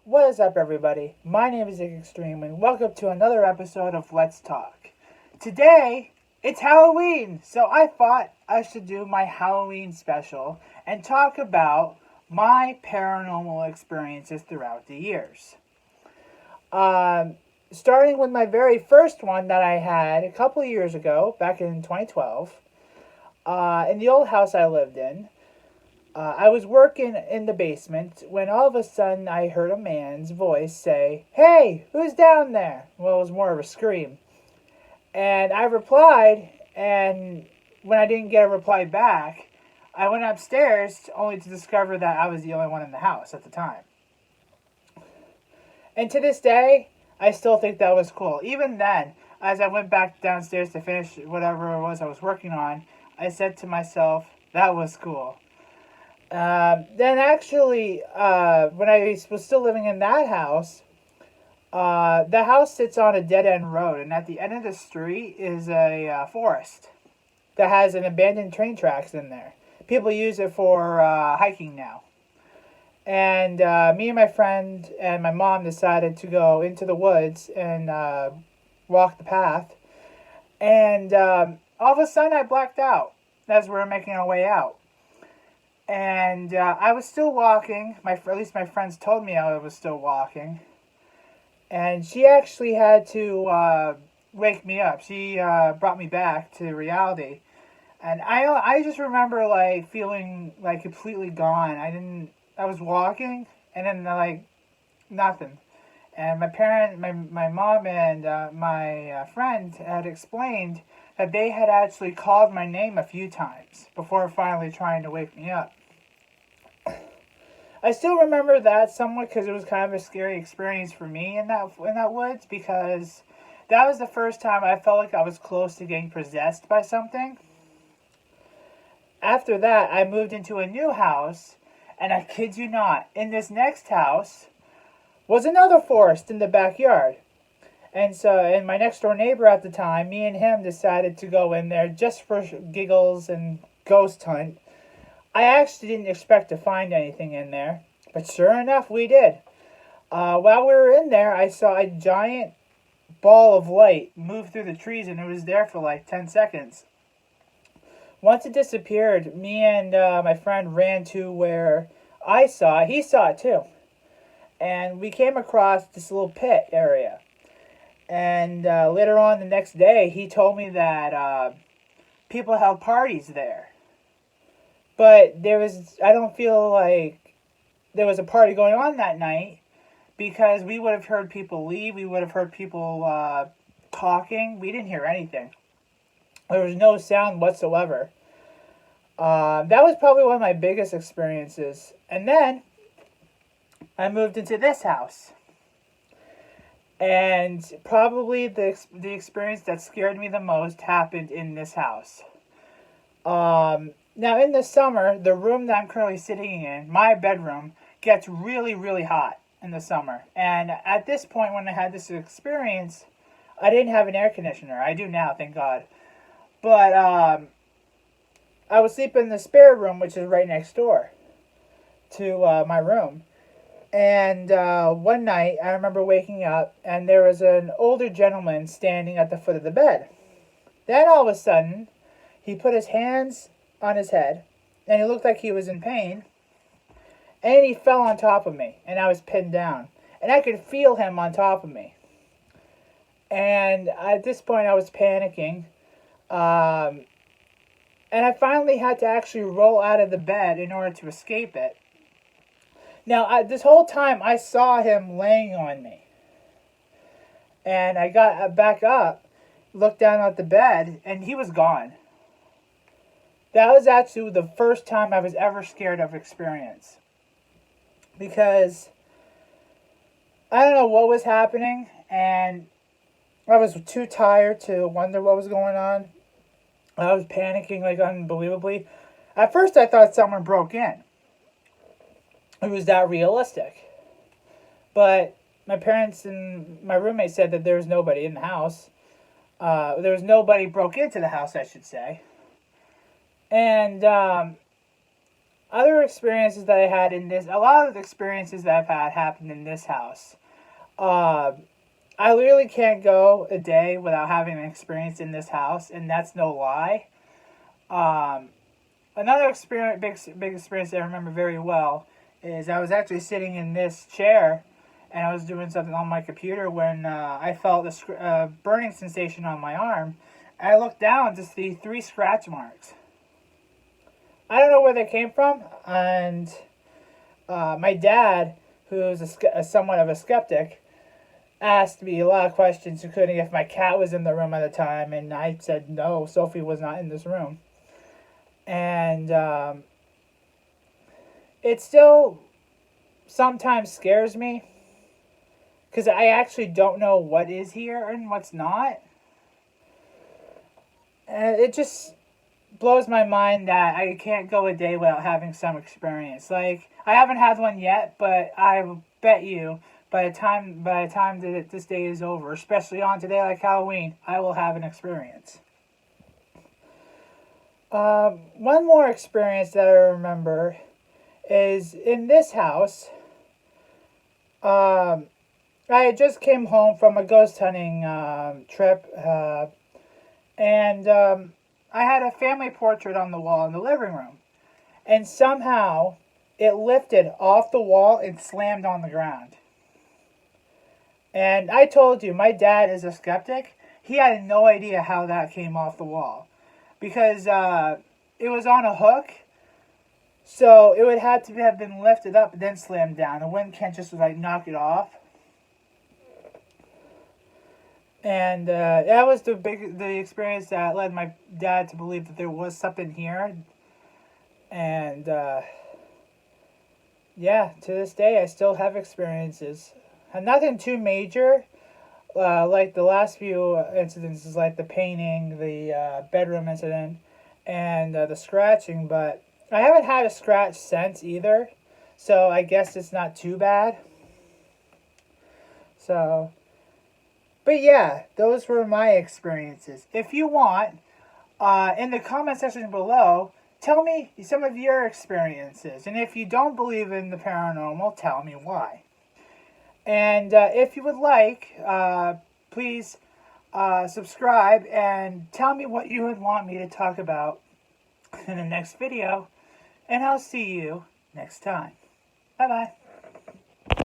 What is up, everybody? My name is Nick Extreme, and welcome to another episode of Let's Talk. Today, it's Halloween, so I thought I should do my Halloween special and talk about my paranormal experiences throughout the years. Starting with my very first one that I had a couple of years ago, back in 2012, in the old house I lived in. I was working in the basement when all of a sudden I heard a man's voice say, "Hey, who's down there?" Well, it was more of a scream. And I replied, and when I didn't get a reply back, I went upstairs only to discover that I was the only one in the house at the time. And to this day, I still think that was cool. Even then, as I went back downstairs to finish whatever it was I was working on, I said to myself, that was cool. Then actually, when I was still living in that house, the house sits on a dead-end road, and at the end of the street is a forest that has an abandoned train tracks in there. People use it for hiking now. And me and my friend and my mom decided to go into the woods and walk the path. And all of a sudden, I blacked out as we were making our way out. And I was still walking. At least my friends told me I was still walking. And she actually had to wake me up. She brought me back to reality. And I just remember like feeling like completely gone. I was walking and then like nothing. And my mom and my friend had explained that they had actually called my name a few times before finally trying to wake me up. I still remember that somewhat because it was kind of a scary experience for me in that woods, because that was the first time I felt like I was close to getting possessed by something. After that, I moved into a new house, and I kid you not, in this next house was another forest in the backyard. And my next door neighbor at the time, me and him decided to go in there just for giggles and ghost hunt. I actually didn't expect to find anything in there, but sure enough, we did. While we were in there, I saw a giant ball of light move through the trees, and it was there for like 10 seconds. Once it disappeared, me and my friend ran to where I saw it. He saw it too. And we came across this little pit area. And later on the next day, he told me that people held parties there. But I don't feel like there was a party going on that night, because we would have heard people leave. We would have heard people talking. We didn't hear anything. There was no sound whatsoever. That was probably one of my biggest experiences. And then I moved into this house. And probably the experience that scared me the most happened in this house. Now, in the summer, the room that I'm currently sitting in, my bedroom, gets really, really hot in the summer. And at this point, when I had this experience, I didn't have an air conditioner. I do now, thank God. But I was sleeping in the spare room, which is right next door to my room. And one night, I remember waking up, and there was an older gentleman standing at the foot of the bed. Then all of a sudden, he put his hands on his head, and he looked like he was in pain, and he fell on top of me, and I was pinned down. And I could feel him on top of me. And at this point, I was panicking. And I finally had to actually roll out of the bed in order to escape it. Now, this whole time, I saw him laying on me. And I got back up, looked down at the bed, and he was gone. That was actually the first time I was ever scared of experience. Because I don't know what was happening, and I was too tired to wonder what was going on. I was panicking like unbelievably. At first, I thought someone broke in. It was that realistic. But my parents and my roommate said that there was nobody in the house. There was nobody broke into the house, I should say. And other experiences that I had in this, a lot of the experiences that I've had happened in this house. Uh, I literally can't go a day without having an experience in this house, and that's no lie. Um, Another experience, big experience that I remember very well is I was actually sitting in this chair, and I was doing something on my computer when I felt a burning sensation on my arm. And I looked down to see 3 scratch marks. I don't know where they came from, and my dad, who's somewhat of a skeptic, asked me a lot of questions, including if my cat was in the room at the time, and I said no, Sophie was not in this room. And it still sometimes scares me because I actually don't know what is here and what's not. And it just blows my mind that I can't go a day without having some experience. Like, I haven't had one yet, but I bet you by the time that this day is over, especially on today like Halloween, I will have an experience. One more experience that I remember is in this house. Um, I just came home from a ghost hunting trip, and I had a family portrait on the wall in the living room, and somehow it lifted off the wall and slammed on the ground. And I told you, my dad is a skeptic. He had no idea how that came off the wall because it was on a hook, so it would have to have been lifted up and then slammed down. The wind can't just like knock it off. And that was the experience that led my dad to believe that there was something here. And yeah, to this day, I still have experiences. And nothing too major, like the last few incidents, is like the painting, the bedroom incident, and the scratching. But I haven't had a scratch since either, so I guess it's not too bad. So, but yeah, those were my experiences. If you want, in the comment section below, tell me some of your experiences. And if you don't believe in the paranormal, tell me why. And if you would like, please subscribe and tell me what you would want me to talk about in the next video. And I'll see you next time. Bye-bye.